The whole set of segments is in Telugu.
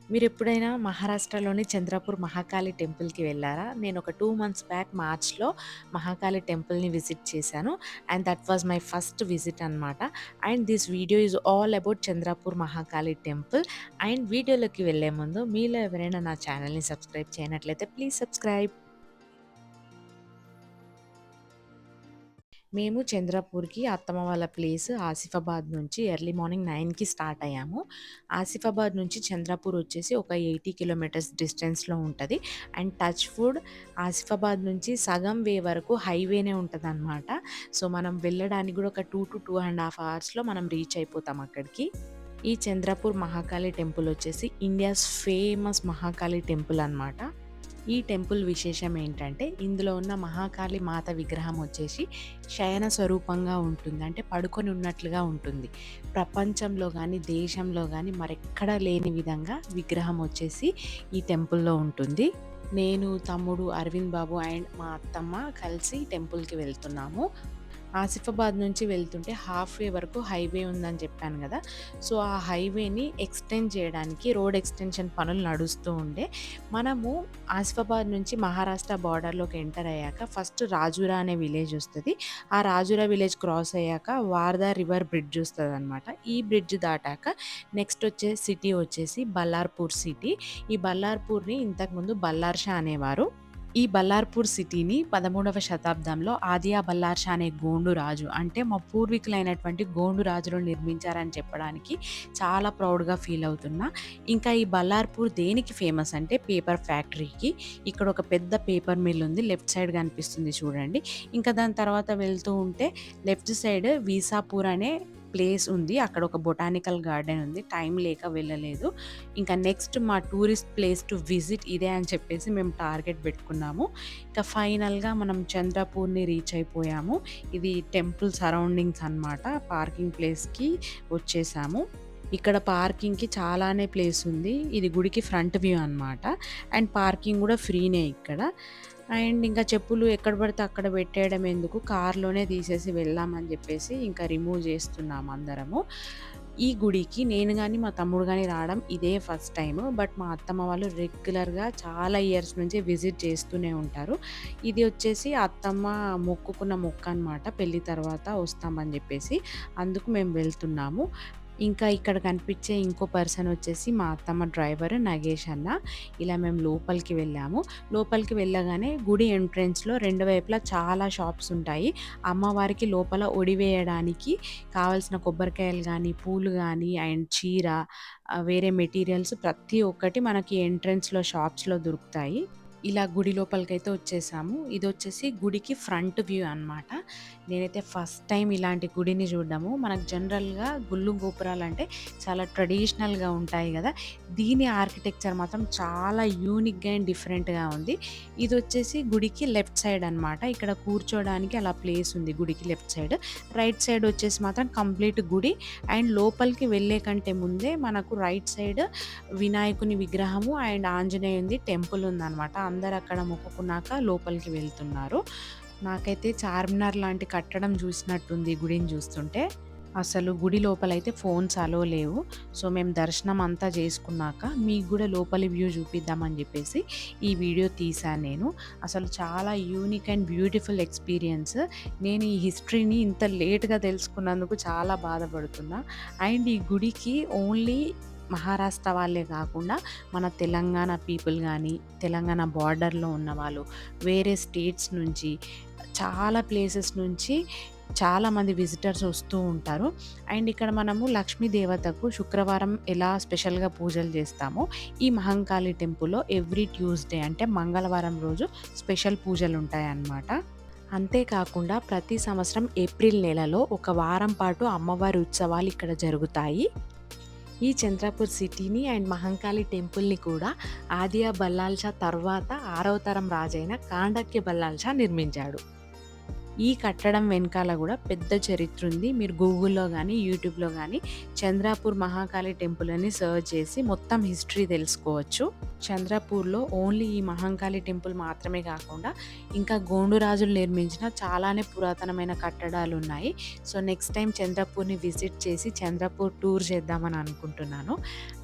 మీరెప్పుడైనా మహారాష్ట్రలోని చంద్రపూర్ మహాకాళి టెంపుల్‌కి వెళ్లారా? నేనొక 2 మంత్స్ బ్యాక్ మార్చ్‌లో మహాకాళి టెంపుల్‌ని విజిట్ చేశాను. And that was my first visit అనమాట. And this video is all about Chandrapur Mahakali temple. And వీడియోలోకి వెళ్ళే ముందు మీలో ఎవరైనా నా ఛానల్‌ని సబ్స్క్రైబ్ చేయనట్లయితే ప్లీజ్ సబ్స్క్రైబ్. మేము చంద్రపూర్‌కి అత్తమ్మ వాళ్ళ ప్లేస్ ఆసిఫాబాద్ నుంచి ఎర్లీ మార్నింగ్ 9కి స్టార్ట్ అయ్యాము. ఆసిఫాబాద్ నుంచి చంద్రపూర్ వచ్చేసి ఒక 80 కిలోమీటర్స్ డిస్టెన్స్‌లో ఉంటది. అండ్ టచ్ వుడ్ ఆసిఫాబాద్ నుంచి సగం వే వరకు హైవేనే ఉంటదనమాట. సో, మనం వెళ్ళడానికి కూడా ఒక 2-2.5 అవర్స్‌లో మనం రీచ్ అయిపోతాం అక్కడికి. ఈ చంద్రపూర్ మహాకాళి టెంపుల్ వచ్చేసి ఇండియాస్ ఫేమస్ మహాకాళి టెంపుల్ అనమాట. ఈ టెంపుల్ విశేషం ఏంటంటే, ఇందులో ఉన్న మహాకాళి మాత విగ్రహం వచ్చేసి శయన స్వరూపంగా ఉంటుంది. అంటే పడుకొని ఉన్నట్లుగా ఉంటుంది. ప్రపంచంలో గానీ, దేశంలో గానీ మరెక్కడా లేని విధంగా విగ్రహం వచ్చేసి ఈ టెంపుల్‌లో ఉంటుంది. నేను, తమ్ముడు, అరవింద్ బాబు అండ్ మా అత్తమ్మ కలిసి టెంపుల్‌కి వెళ్తున్నాము. ఆసిఫాబాద్ నుంచి వెళ్తుంటే హాఫ్ వే వరకు హైవే ఉందని చెప్పాను గదా! సో, ఆ హైవేని ఎక్స్‌టెండ్ చేయడానికి రోడ్ ఎక్స్‌టెన్షన్ పనులు నడుస్తూ ఉండే. మనము ఆసిఫాబాద్ నుంచి మహారాష్ట్ర బార్డర్‌లోకి ఎంటర్ అయ్యాక ఫస్ట్ రాజురా అనే విలేజ్ వస్తది. ఆ రాజురా విలేజ్ క్రాస్ అయ్యాక వార్దా రివర్ బ్రిడ్జ్ వస్తదనమాట. ఈ బ్రిడ్జ్ దాటాక నెక్స్ట్ వచ్చే సిటీ వచ్చేసి బల్లార్పూర్ సిటీ. ఈ బల్లార్పూర్‌ని ఇంతకుముందు బల్లార్షా అనేవారు. ఈ బల్లార్పూర్ సిటీని 13వ శతాబ్దంలో ఆదియా బల్లార్షా అనే గోండు రాజు, అంటే మా పూర్వీకులైనటువంటి గోండు రాజులు నిర్మించారని చెప్పడానికి చాలా ప్రౌడ్‌గా ఫీల్ అవుతున్నా. ఇంకా ఈ బల్లార్పూర్ దేనికి ఫేమస్ అంటే పేపర్ ఫ్యాక్టరీకి. ఇక్కడ ఒక పెద్ద పేపర్ మిల్ ఉంది. లెఫ్ట్ సైడ్ కనిపిస్తుంది చూడండి. ఇంకా దాని తర్వాత వెళ్తూ ఉంటే లెఫ్ట్ సైడ్ వీసాపూర్ అనే ప్లేస్ ఉంది. అక్కడ ఒక బొటానికల్ గార్డెన్ ఉంది. టైం లేక వెళ్ళలేదు. ఇంకా నెక్స్ట్ మా టూరిస్ట్ ప్లేస్ టు విజిట్ ఇదే అని చెప్పేసి మేము టార్గెట్ పెట్టుకున్నాము. ఇంకా ఫైనల్‌గా మనం చంద్రపూర్‌ని రీచ్ అయిపోయాము. ఇది టెంపుల్ సరౌండింగ్స్ అనమాట. పార్కింగ్ ప్లేస్‌కి వచ్చేసాము. ఇక్కడ పార్కింగ్‌కి చాలానే ప్లేస్ ఉంది. ఇది గుడికి ఫ్రంట్ వ్యూ అనమాట. అండ్ పార్కింగ్ కూడా ఫ్రీనే ఇక్కడ. అండ్ ఇంకా చెప్పులు ఎక్కడ పడితే అక్కడ పెట్టేయడం ఎందుకు, కార్‌లోనే తీసేసి వెళ్దామని చెప్పేసి ఇంకా రిమూవ్ చేస్తున్నాం అందరము. ఈ గుడికి నేను గాని, మా తమ్ముడు గాని రావడం ఇదే ఫస్ట్ టైము. బట్ మా అత్తమ్మ వాళ్ళు రెగ్యులర్‌గా చాలా ఇయర్స్ నుంచి విజిట్ చేస్తూనే ఉంటారు. ఇది వచ్చేసి అత్తమ్మ మొక్కుకున్న మొక్కనమాట. పెళ్లి తర్వాత వస్తామని చెప్పేసి. అందుకు మేము వెళ్తున్నాము. ఇంకా ఇక్కడ కనిపించే ఇంకో పర్సన్ వచ్చేసి మా అత్తమ్మ డ్రైవర్ నగేష్ అన్న. ఇలా మేము లోపలికి వెళ్ళాము. లోపలికి వెళ్ళగానే గుడి ఎంట్రన్స్‌లో 2 వైపులా చాలా షాప్స్ ఉంటాయి. అమ్మవారికి లోపల ఒడి వేయడానికి కావాల్సిన కొబ్బరికాయలు గానీ, పూలు గానీ అండ్ చీర, వేరే మెటీరియల్స్ ప్రతి ఒక్కటి మనకి ఎంట్రన్స్‌లో షాప్స్‌లో దొరుకుతాయి. ఇలా గుడి లోపలికైతే వచ్చేసాము. ఇదొచ్చేసి గుడికి ఫ్రంట్ వ్యూ అనమాట. నేనైతే ఫస్ట్ టైమ్ ఇలాంటి గుడిని చూడ్డము. మనకు జనరల్‌గా గుళ్ళు, గోపురాలంటే చాలా ట్రెడిషనల్‌గా ఉంటాయి గదా! దీని ఆర్కిటెక్చర్ మాత్రం చాలా యూనిక్‌గా అండ్ డిఫరెంట్‌గా ఉంది. ఇదొచ్చేసి గుడికి లెఫ్ట్ సైడ్ అనమాట. ఇక్కడ కూర్చోడానికి అలా ప్లేస్ ఉంది గుడికి లెఫ్ట్ సైడ్. రైట్ సైడ్ వచ్చేసి మాత్రం కంప్లీట్ గుడి. అండ్ లోపలికి వెళ్ళే కంటే ముందే మనకు రైట్ సైడ్ వినాయకుని విగ్రహము అండ్ ఆంజనేయునిది టెంపుల్ ఉందనమాట. అందరూ అక్కడ మొక్కుకున్నాక లోపలికి వెళ్తున్నారు. నాకైతే చార్మినార్ లాంటి కట్టడం చూసినట్టుంది గుడిని చూస్తుంటే. అసలు గుడి లోపలైతే ఫోన్స్ అలో లేవు. సో, మేము దర్శనం అంతా చేసుకున్నాక మీకు గూడా లోపలి వ్యూ చూపిద్దామని జెప్పేసి ఈ వీడియో తీశాను నేను. అసలు చాలా యూనిక్ అండ్ బ్యూటిఫుల్ ఎక్స్‌పీరియన్స్. నేను ఈ హిస్టరీని ఇంత లేట్‌గా తెలుసుకున్నందుకు చాలా బాధపడుతున్నా. అండ్ ఈ గుడికి ఓన్లీ మహారాష్ట్ర వాళ్ళే కాకుండా మన తెలంగాణ పీపుల్ గానీ, తెలంగాణ బార్డర్‌లో ఉన్నవాళ్ళు, వేరే స్టేట్స్ నుంచి, చాలా ప్లేసెస్ నుంచి చాలామంది విజిటర్స్ వస్తూ ఉంటారు. అండ్ ఇక్కడ మనము లక్ష్మీ దేవతకు శుక్రవారం ఎలా స్పెషల్‌గా పూజలు చేస్తామో, ఈ మహంకాళి టెంపుల్‌లో ఎవ్రీ ట్యూస్‌డే అంటే మంగళవారం రోజు స్పెషల్ పూజలుంటాయన్నమాట. అంతేకాకుండా ప్రతి సంవత్సరం ఏప్రిల్ నెలలో ఒక వారం పాటు అమ్మవారి ఉత్సవాలు ఇక్కడ జరుగుతాయి. ఈ చంద్రపూర్ సిటీని అండ్ మహంకాళి టెంపుల్‌ని కూడా ఆదియా బల్లాల్ షా తర్వాత 6వ తరం రాజైన కాండక్య బల్లాల్ షా నిర్మించాడు. ఈ కట్టడం వెనకాల గూడా పెద్ద చరిత్ర ఉంది. మీరు గూగుల్‌లో గానీ, యూట్యూబ్‌లో గానీ చంద్రాపూర్ మహాకాళి టెంపుల్ అని సెర్చ్ చేసి మొత్తం హిస్టరీ తెలుసుకోవచ్చు. చంద్రపూర్‌లో ఓన్లీ ఈ మహంకాళి టెంపుల్ మాత్రమే కాకుండా ఇంకా గోండు రాజులు నిర్మించిన చాలానే పురాతనమైన కట్టడాలున్నాయి. సో, నెక్స్ట్ టైమ్ చంద్రపూర్‌ని విజిట్ చేసి చంద్రపూర్ టూర్ చేద్దామని అనుకుంటున్నాను.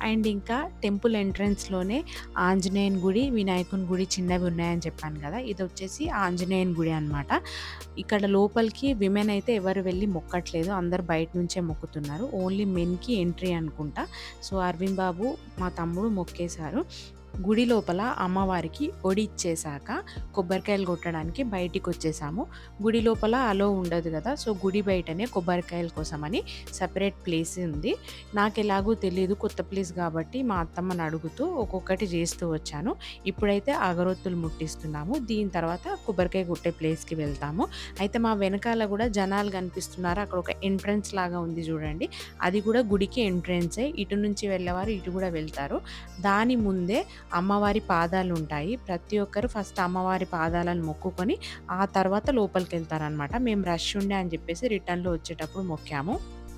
అండ్ ఇంకా టెంపుల్ ఎంట్రన్స్‌లోనే ఆంజనేయుని గుడి, వినాయకుని గుడి చిన్నవి ఉన్నాయని చెప్పాను కదా! ఇదొచ్చేసి ఆంజనేయుని గుడి అనమాట. ఇక్కడ లోపలికి విమెన్ అయితే ఎవరు వెళ్లి మొక్కట్లేదు. అందరూ బయట నుంచే మొక్కుతున్నారు. ఓన్లీ మెన్‌కి ఎంట్రీ అనుకుంటా. సో, అరవింద్ బాబు, మా తమ్ముడు మొక్కేశారు. గుడి లోపల అమ్మవారికి ఒడి ఇచ్చేశాక కొబ్బరికాయలు కొట్టడానికి బయటికొచ్చేసాము. గుడి లోపల అలో ఉండదు గదా! సో, గుడి బయటనే కొబ్బరికాయల కోసమని సెపరేట్ ప్లేస్ ఉంది. నాకెలాగో తెలీదు, కొత్త ప్లేస్ గాబట్టి మా అత్తమ్మని అడుగుతూ ఒక్కొక్కటి చేస్తూ వచ్చాను. ఇప్పుడైతే అగరొత్తులు ముట్టిస్తున్నాము. దీని తర్వాత కొబ్బరికాయ కొట్టే ప్లేస్‌కి వెళ్తాము. అయితే మా వెనకాల గూడా జనాలు కనిపిస్తున్నారు. అక్కడ ఒక ఎంట్రన్స్ లాగా ఉంది జూడండి. అది గూడా గుడికి ఎంట్రన్సే. ఇటు నుంచి వెళ్ళేవారు ఇటు గూడా వెళ్తారు. దాని ముందే అమ్మవారి పాదాలుంటాయి. ప్రతి ఒక్కరు ఫస్ట్ అమ్మవారి పాదాలను మొక్కుకొని ఆ తర్వాత లోపలికెళ్తారనమాట. మేము రష్ ఉండే అని చెప్పేసి రిటర్న్‌లో వచ్చేటప్పుడు మొక్కాము.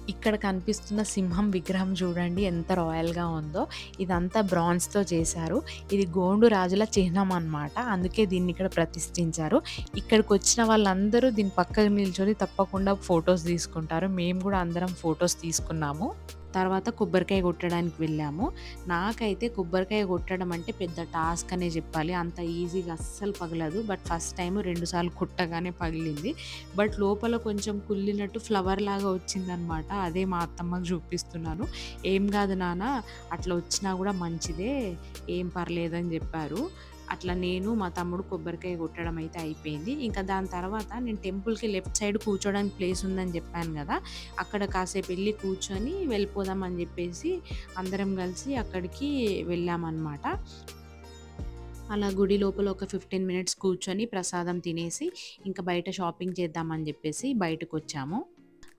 ఇక్కడ కనిపిస్తున్న సింహం విగ్రహం చూడండి ఎంత రాయల్‌గా ఉందో. ఇదంతా బ్రాంజ్‌తో చేశారు. ఇది గోండు రాజుల చిహ్నం అనమాట. అందుకే దీన్ని ఇక్కడ ప్రతిష్ఠించారు. ఇక్కడికొచ్చిన వాళ్ళందరూ దీని పక్కన నిల్చొని తప్పకుండా ఫోటోస్ తీసుకుంటారు. మేము కూడా అందరం ఫోటోస్ తీసుకున్నాము. తర్వాత కొబ్బరికాయ కొట్టడానికి వెళ్ళాము. నాకైతే కొబ్బరికాయ కొట్టడం అంటే పెద్ద టాస్క్ అనే చెప్పాలి. అంత ఈజీగా అస్సలు పగలదు. బట్ ఫస్ట్ టైమ్ 2 సార్లు కొట్టగానే పగిలింది. బట్ లోపల కొంచెం కుళ్ళినట్టు ఫ్లవర్ లాగా వచ్చిందనమాట. అదే మా అత్తమ్మకి చూపిస్తున్నాను. "ఏం కాదు నాన్న, అట్లా వచ్చినా కూడా మంచిదే. ఏం పర్లేదని" చెప్పారు. అట్లా నేను, మా తమ్ముడు కొబ్బరికాయ కొట్టడం అయితే అయిపోయింది. ఇంకా దాని తర్వాత నేను టెంపుల్‌కి లెఫ్ట్ సైడ్ కూర్చోడానికి ప్లేస్ ఉందని చెప్పాను గదా! అక్కడ కాసేపు ఎళ్లి కూర్చొని వెళ్ళిపోదాం అని జెప్పేసి అందరం కలిసి అక్కడికి వెళ్ళామనమాట. అలా గుడి లోపల ఒక 15 మినిట్స్ కూర్చొని ప్రసాదం తినేసి ఇంకా బయట షాపింగ్ చేద్దామని జెప్పేసి బయటకొచ్చాము.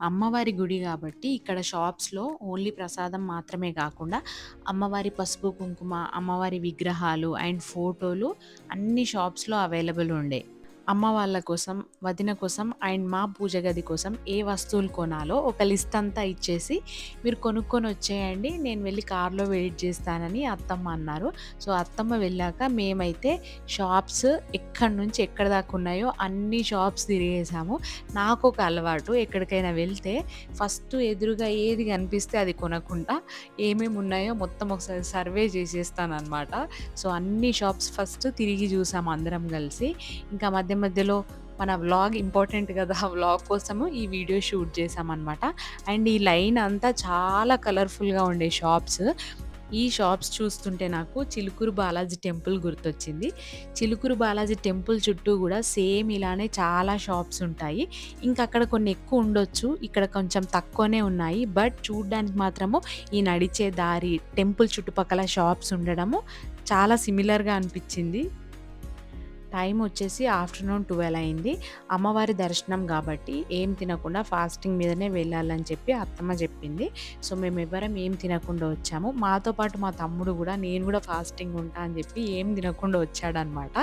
అమ్మవారి గుడి గాబట్టి ఇక్కడ షాప్స్‌లో ఓన్లీ ప్రసాదం మాత్రమే గాకుండా అమ్మవారి పసుపు, కుంకుమ, అమ్మవారి విగ్రహాలు అండ్ ఫోటోలు అన్ని షాప్స్‌లో అవైలబుల్ ఉండే. అమ్మ వాళ్ళ కోసం, వదిన కోసం అండ్ మా పూజ గది కోసం ఏ వస్తువులు కొనాలో ఒక లిస్ట్ అంతా ఇచ్చేసి, "మీరు కొనుక్కొని వచ్చేయండి. నేను వెళ్ళి కార్‌లో వెయిట్ చేస్తానని" అత్తమ్మ అన్నారు. సో, అత్తమ్మ వెళ్ళాక మేమైతే షాప్స్ ఎక్కడి నుంచి ఎక్కడి దాకా ఉన్నాయో అన్ని షాప్స్ తిరిగేసాము. నాకొక అలవాటు, ఎక్కడికైనా వెళ్తే ఫస్ట్ ఎదురుగా ఏది కనిపిస్తే అది కొనకుండా ఏమేమి ఉన్నాయో మొత్తం ఒకసారి సర్వే చేసేస్తాననమాట. సో, అన్ని షాప్స్ ఫస్ట్ తిరిగి చూసాం అందరం కలిసి. ఇంకా మధ్య మధ్యలో మన వ్లాగ్ ఇంపార్టెంట్ కదా! ఆ వ్లాగ్ కోసము ఈ వీడియో షూట్ చేశామనమాట. అండ్ ఈ లైన్ అంతా చాలా కలర్‌ఫుల్‌గా ఉండే షాప్స్. ఈ షాప్స్ చూస్తుంటే నాకు చిలుకూరు బాలాజీ టెంపుల్ గుర్తొచ్చింది. చిలుకూరు బాలాజీ టెంపుల్ చుట్టూ గూడా సేమ్ ఇలానే చాలా షాప్స్ ఉంటాయి. ఇంకా అక్కడ కొన్ని ఎక్కువ ఉండొచ్చు. ఇక్కడ కొంచెం తక్కువనే ఉన్నాయి. బట్ చూడ్డానికి మాత్రము ఈ నడిచే దారి, టెంపుల్ చుట్టుపక్కల షాప్స్ ఉండడము చాలా సిమిలర్‌గా అనిపిచ్చింది. టైం వచ్చేసి ఆఫ్టర్‌నూన్ 12 అయింది. అమ్మవారి దర్శనం గాబట్టి ఏం తినకుండా ఫాస్టింగ్ మీదనే వెళ్ళాలని చెప్పి అత్తమ్మ జెప్పింది. సో, మేమెవ్వరం ఏం తినకుండా వచ్చాము. మాతో పాటు మా తమ్ముడు గూడా నేను గూడా ఫాస్టింగ్ ఉంటా అని జెప్పి ఏం తినకుండా వచ్చాడనమాట.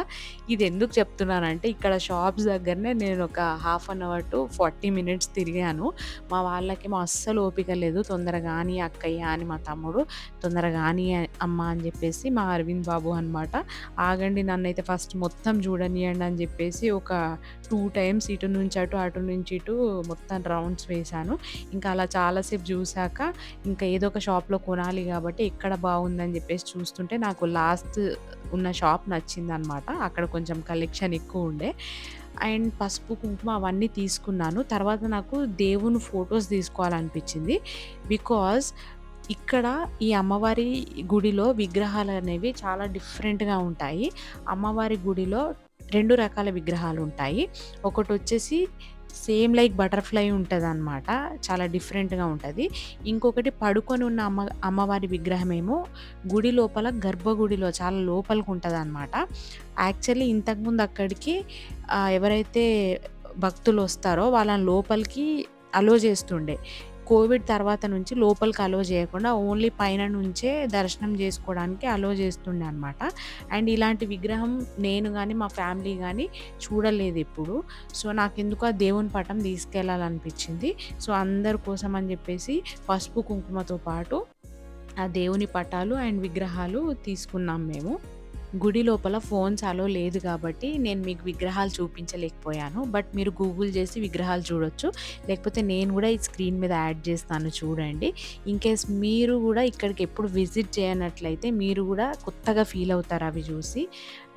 ఇదెందుకు చెప్తున్నానంటే ఇక్కడ షాప్స్ దగ్గరనే నేను ఒక half an hour to 40 minutes తిరిగాను. మా వాళ్ళకేమో అస్సలు ఓపిక లేదు. "తొందరగా గానీ అక్కయ్య" అని మా తమ్ముడు, "తొందరగా గానీ అమ్మ" అని జెప్పేసి మా అరవింద్ బాబు అనమాట. "ఆగండి నన్నైతే ఫస్ట్ మొత్తం చూడనియండి" అని చెప్పేసి ఒక 2 టైమ్స్ ఇటు నుంచి అటు, అటు నుంచి ఇటు మొత్తం రౌండ్స్ వేశాను. ఇంకా అలా చాలాసేపు చూసాక ఇంకా ఏదో ఒక షాప్‌లో కొనాలి కాబట్టి ఎక్కడ బాగుందని చెప్పేసి చూస్తుంటే నాకు లాస్ట్ ఉన్న షాప్ నచ్చిందనమాట. అక్కడ కొంచెం కలెక్షన్ ఎక్కువుండే. అండ్ పసుపు, కుంకుమ అవన్నీ తీసుకున్నాను. తర్వాత నాకు దేవుని ఫోటోస్ తీసుకోవాలనిపించింది. బికాజ్ ఇక్కడ ఈ అమ్మవారి గుడిలో విగ్రహాలనేవి చాలా డిఫరెంట్‌గా ఉంటాయి. అమ్మవారి గుడిలో 2 రకాల విగ్రహాలుంటాయి. ఒకటొచ్చేసి సేమ్ లైక్ బటర్‌ఫ్లై ఉంటదనమాట. చాలా డిఫరెంట్‌గా ఉంటది. ఇంకొకటి పడుకొని ఉన్న అమ్మవారి విగ్రహమేమో గుడి లోపల గర్భగుడిలో చాలా లోపలికుంటదనమాట. యాక్చువల్లీ ఇంతకుముందు అక్కడికి ఎవరైతే భక్తులొస్తారో వాళ్ళని లోపలికి అలో చేస్తుండే. కోవిడ్ తర్వాత నుంచి లోపలికి అలో చేయకుండా ఓన్లీ పైన నుంచే దర్శనం చేసుకోవడానికి అలో చేస్తుండే అనమాట. అండ్ ఇలాంటి విగ్రహం నేను గానీ, మా ఫ్యామిలీ గానీ చూడలేదెప్పుడు. సో, నాకెందుకో ఆ దేవుని పటం తీసుకెళ్ళాలనిపిచ్చింది. సో, అందరి కోసం అని జెప్పేసి పసుపు, కుంకుమతో పాటు ఆ దేవుని పటాలు అండ్ విగ్రహాలు తీసుకున్నాం మేము. గుడి లోపల ఫోన్స్ అలో లేదు కాబట్టి నేను మీకు విగ్రహాలు చూపించలేకపోయాను. బట్ మీరు గూగుల్ చేసి విగ్రహాలు చూడొచ్చు. లేకపోతే నేను గూడా ఈ స్క్రీన్ మీద యాడ్ చేస్తాను చూడండి. ఇన్‌కేస్ మీరు గూడా ఇక్కడికి ఎప్పుడు విజిట్ చేయనట్లయితే మీరు గూడా కొత్తగా ఫీల్ అవుతారు అవి చూసి.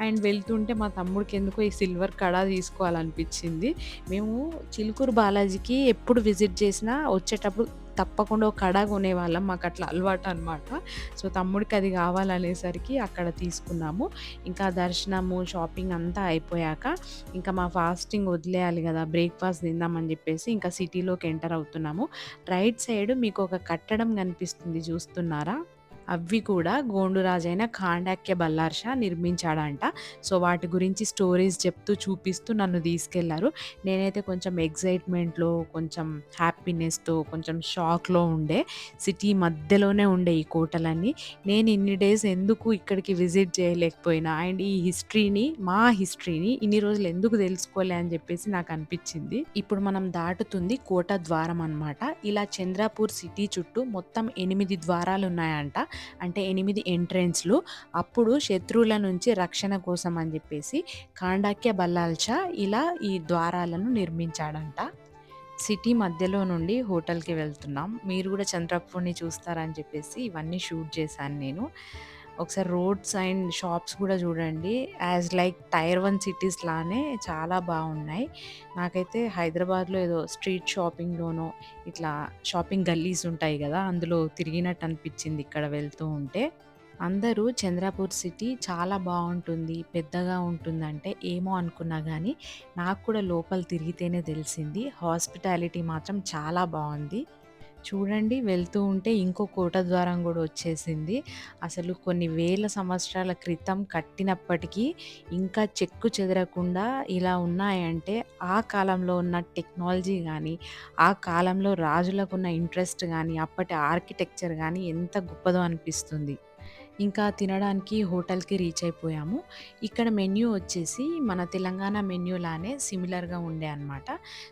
అండ్ వెళ్తుంటే మా తమ్ముడికెందుకో ఈ సిల్వర్ కడా తీసుకోవాలనిపించింది. మేము చిలుకూరు బాలాజీకి ఎప్పుడు విజిట్ చేసినా వచ్చేటప్పుడు తప్పకుండా ఒక కడా కొనేవాళ్ళం. మాకట్లా అలవాటనమాట. సో, తమ్ముడికి అది కావాలనేసరికి అక్కడ తీసుకున్నాము. ఇంకా దర్శనము, షాపింగ్ అంతా అయిపోయాక ఇంకా మా ఫాస్టింగ్ వదిలేయాలి గదా! బ్రేక్‌ఫాస్ట్ తిందామని జెప్పేసి ఇంకా సిటీలోకి ఎంటర్ అవుతున్నాము. రైట్ సైడ్ మీకొక కట్టడం కనిపిస్తుంది చూస్తున్నారా? అవి కూడా గోండురాజైన ఖాండాక్య బల్లార్ షా నిర్మించాడంట. సో, వాటి గురించి స్టోరీస్ చెప్తూ, చూపిస్తూ నన్ను తీసుకెళ్లారు. నేనైతే కొంచెం ఎక్సైట్‌మెంట్‌లో, కొంచెం హ్యాపీనెస్‌తో, కొంచెం షాక్‌లో ఉండే. సిటీ మధ్యలోనే ఉండే ఈ కోటలన్నీ. నేను ఇన్ని డేస్ ఎందుకు ఇక్కడికి విజిట్ చేయలేకపోయినా అండ్ ఈ హిస్టరీని, మా హిస్టరీని ఇన్ని రోజులు ఎందుకు తెలుసుకోలే అని చెప్పేసి నాకనిపిచ్చింది. ఇప్పుడు మనం దాటుతుంది కోట ద్వారం అన్నమాట. ఇలా చంద్రాపూర్ సిటీ చుట్టూ మొత్తం 8 ద్వారాలున్నాయంట. అంటే 8 ఎంట్రెన్స్‌లు. అప్పుడు శత్రువుల నుంచి రక్షణ కోసం అని జెప్పేసి ఖాండాక్య బల్లాల్ షా ఇలా ఈ ద్వారాలను నిర్మించాడంట. సిటీ మధ్యలో నుండి హోటల్‌కి వెళ్తున్నాం. మీరు గూడా చంద్రపూర్‌ని చూస్తారని చెప్పేసి ఇవన్నీ షూట్ చేశాను నేను. ఒకసారి రోడ్స్ అండ్ షాప్స్ గూడా చూడండి. యాజ్ లైక్ టైర్ 1 సిటీస్ లానే చాలా బావున్నాయి. నాకైతే హైదరాబాద్‌లో ఏదో స్ట్రీట్ షాపింగ్‌లోనో ఇట్లా షాపింగ్ గల్లీస్ ఉంటాయి గదా! అందులో తిరిగినట్టు అనిపిచ్చింది ఇక్కడ వెళ్తూ ఉంటే. అందరూ చంద్రాపూర్ సిటీ చాలా బావుంటుంది, పెద్దగా ఉంటుందంటే ఏమో అనుకున్నా గానీ, నాకు కూడా లోపల తిరిగితేనే తెలిసింది. హాస్పిటాలిటీ మాత్రం చాలా బావుంది. చూడండి వెళ్తూ ఉంటే ఇంకో కోట ద్వారం గూడా వచ్చేసింది. అసలు కొన్ని వేల సంవత్సరాల క్రితం కట్టినప్పటికీ ఇంకా చెక్కు చెదరకుండా ఇలా ఉన్నాయంటే, ఆ కాలంలో ఉన్న టెక్నాలజీ గానీ, ఆ కాలంలో రాజులకున్న ఇంట్రెస్ట్ గానీ, అప్పటి ఆర్కిటెక్చర్ గానీ ఎంత గొప్పదో అనిపిస్తుంది. ఇంకా తినడానికి హోటల్‌కి రీచ్ అయిపోయాము. ఇక్కడ మెన్యూ వచ్చేసి మన తెలంగాణ మెన్యూ లానే సిమిలర్‌గా ఉండే అనమాట.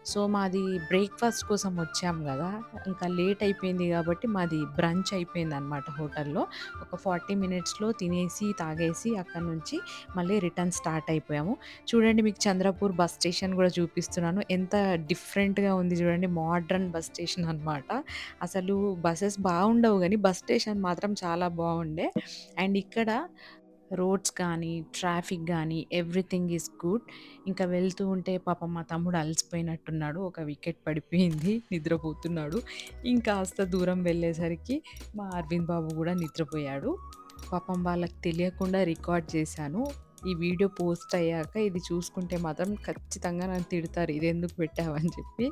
సో, మాది బ్రేక్‌ఫాస్ట్ కోసం వచ్చాం గదా! ఇంకా లేట్ అయిపోయింది గాబట్టి మాది బ్రంచ్ అయిపోయిందనమాట హోటల్‌లో. ఒక 40 మినిట్స్‌లో తినేసి, తాగేసి అక్కడి నుంచి మళ్ళీ రిటర్న్ స్టార్ట్ అయిపోయాము. చూడండి మీకు చంద్రపూర్ బస్ స్టేషన్ గూడా చూపిస్తున్నాను. ఎంత డిఫరెంట్‌గా ఉంది చూడండి. మోడ్రన్ బస్ స్టేషన్ అనమాట. అసలు బసెస్ బావుండవు గానీ, బస్ స్టేషన్ మాత్రం చాలా బావుండే. అండ్ ఇక్కడ రోడ్స్ కానీ, ట్రాఫిక్ గానీ ఎవ్రీథింగ్ ఈస్ గుడ్. ఇంకా వెళ్తూ ఉంటే పాపం మా తమ్ముడు అలసిపోయినట్టున్నాడు. ఒక వికెట్ పడిపోయింది. నిద్రపోతున్నాడు. ఇంకాస్త దూరం వెళ్ళేసరికి మా అరవింద్ బాబు గూడా నిద్రపోయాడు. పాపం వాళ్ళకి తెలియకుండా రికార్డ్ చేశాను. ఈ వీడియో పోస్ట్ అయ్యాక ఇది చూసుకుంటే మాత్రం ఖచ్చితంగా నన్ను తిడతారు. ఇదెందుకు పెట్టావని చెప్పి.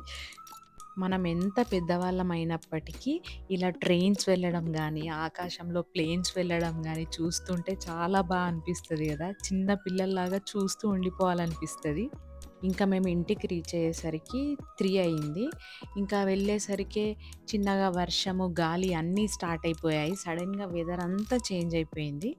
మనం ఎంత పెద్దవాళ్ళమైనప్పటికీ ఇలా ట్రైన్స్ వెళ్ళడం గానీ, ఆకాశంలో ప్లేన్స్ వెళ్ళడం గానీ చూస్తుంటే చాలా అనిపిస్తది గదా! చిన్న పిల్లల్లాగా చూస్తూ ఉండిపోవాలనిపిస్తది. ఇంకా మేము ఇంటికి రీచ్ అయ్యేసరికి 3 అయింది. ఇంకా వెళ్ళేసరికే చిన్నగా వర్షము, గాలి అన్నీ స్టార్ట్ అయిపోయాయి. సడెన్‌గా వెదర్ అంతా చేంజ్ అయిపోయింది.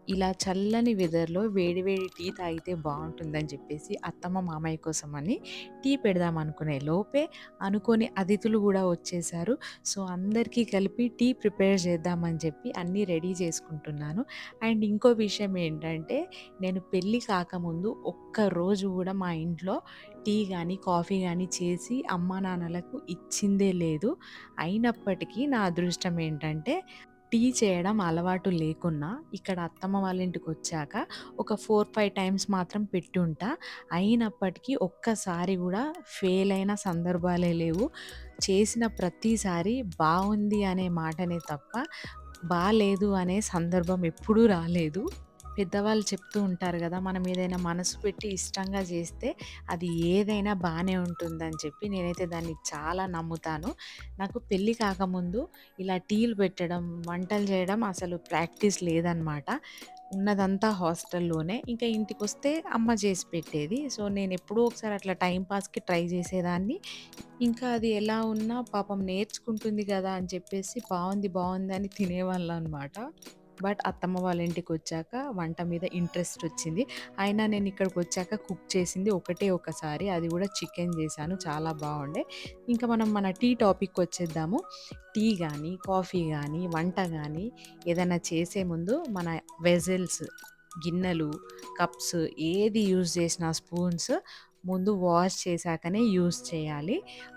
ఇలా చల్లని వెదర్‌లో వేడి వేడి టీ తాగితే బావుంటుందని చెప్పేసి అత్తమ్మ, మామయ్య కోసమని టీ పెడదాం అనుకునే లోపే అనుకోని అతిథులు గూడా వచ్చేసారు. సో, అందరికీ కలిపి టీ ప్రిపేర్ చేద్దామని చెప్పి అన్నీ రెడీ చేసుకుంటున్నాను. అండ్ ఇంకో విషయం ఏంటంటే, నేను పెళ్లి కాకముందు ఒక్క రోజు గూడా మా ఇంట్లో టీ గానీ, కాఫీ గానీ చేసి అమ్మానాన్నలకు ఇచ్చిందే లేదు. అయినప్పటికీ నా అదృష్టం ఏంటంటే, టీ చేయడం అలవాటు లేకున్నా, ఇక్కడ అత్తమ్మ వాళ్ళ ఇంటికొచ్చాక ఒక 4, 5 టైమ్స్ మాత్రం పెట్టుంటా. అయినప్పటికీ ఒక్కసారి గూడా ఫెయిల్ అయిన సందర్భాలే లేవు. చేసిన ప్రతిసారి బావుంది అనే మాటనే తప్ప, బాలేదు అనే సందర్భం ఎప్పుడూ రాలేదు. పెద్దవాళ్ళు చెప్తూ ఉంటారు గదా! మనం ఏదైనా మనసు పెట్టి ఇష్టంగా జేస్తే అది ఏదైనా బానే ఉంటుందని చెప్పి నేనైతే దాన్ని చాలా నమ్ముతాను. నాకు పెళ్లి కాకముందు ఇలా టీలు పెట్టడం, వంటలు జేయడం అసలు ప్రాక్టీస్ లేదనమాట. ఉన్నదంతా హాస్టల్‌లోనే. ఇంకా ఇంటికొస్తే అమ్మ చేసి పెట్టేది. సో, నేనెప్పుడో ఒకసారి అట్లా టైమ్ పాస్‌కి ట్రై చేసేదాన్ని. ఇంకా అది ఎలా ఉన్నా పాపం నేర్చుకుంటుంది గదా! అని చెప్పేసి బావుంది, బావుంది అని తినేవాళ్ళనమాట. బట్ అత్తమ్మ వాళ్ళ ఇంటికొచ్చాక వంట మీద ఇంట్రెస్టొచ్చింది. అయినా నేనిక్కడికొచ్చాక కుక్ చేసింది ఒకటే ఒకసారి. అది గూడా చికెన్ జేశాను. చాలా బావుండే. ఇంకా మనం మన టీ టాపిక్కొచ్చేద్దాము. టీ గానీ, కాఫీ గానీ, వంట గానీ ఏదైనా చేసే ముందు మన వెసెల్స్, గిన్నెలు, కప్స్ ఏది యూజ్ చేసినా స్పూన్స్ ముందు వాష్ చేశాకనే యూజ్ చేయాలి.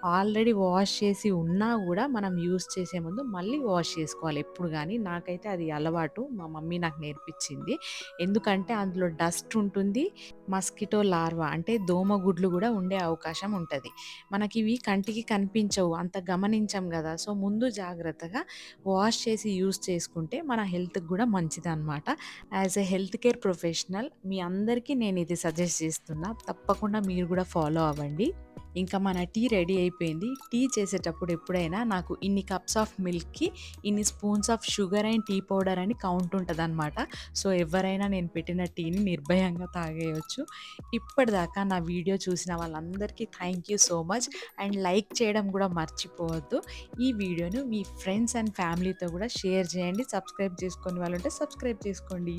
ఆల్రెడీ వాష్ చేసి ఉన్నా గూడా మనం యూజ్ చేసే ముందు మళ్ళీ వాష్ చేసుకోవాలి ఎప్పుడు గాని. నాకైతే అది అలవాటు. మా మమ్మీ నాకు నేర్పించింది. ఎందుకంటే అందులో డస్ట్ ఉంటుంది. మస్కిటో లార్వా అంటే దోమ గుడ్లు గూడా ఉండే అవకాశం ఉంటది. మనకివి కంటికి కనిపించవు. అంత గమనించం గదా! సో, ముందు జాగ్రత్తగా వాష్ చేసి యూజ్ చేసుకుంటే మన హెల్త్‌కి గూడా మంచిదనమాట. As a health care professional మీ అందరికీ నేనిది సజెస్ట్ చేస్తున్నా. తప్పకుండా మీరు గూడా ఫాలో అవ్వండి. ఇంకా మన టీ రెడీ అయిపోయింది. టీ చేసేటప్పుడు ఎప్పుడైనా నాకు ఇన్ని కప్స్ ఆఫ్ మిల్క్‌కి ఇన్ని spoons of sugar and tea powder అని కౌంట్ ఉంటదనమాట. సో, ఎవ్వరైనా నేను పెట్టిన టీని నిర్భయంగా తాగేయొచ్చు. ఇప్పటిదాకా నా వీడియో చూసిన వాళ్ళందరికీ thank you so much. And like చేయడం గూడా మర్చిపోవద్దు. ఈ వీడియోను మీ ఫ్రెండ్స్ అండ్ ఫ్యామిలీతో గూడా షేర్ చేయండి. సబ్స్క్రైబ్ చేసుకోని వాళ్ళుంటే సబ్స్క్రైబ్ చేసుకోండి.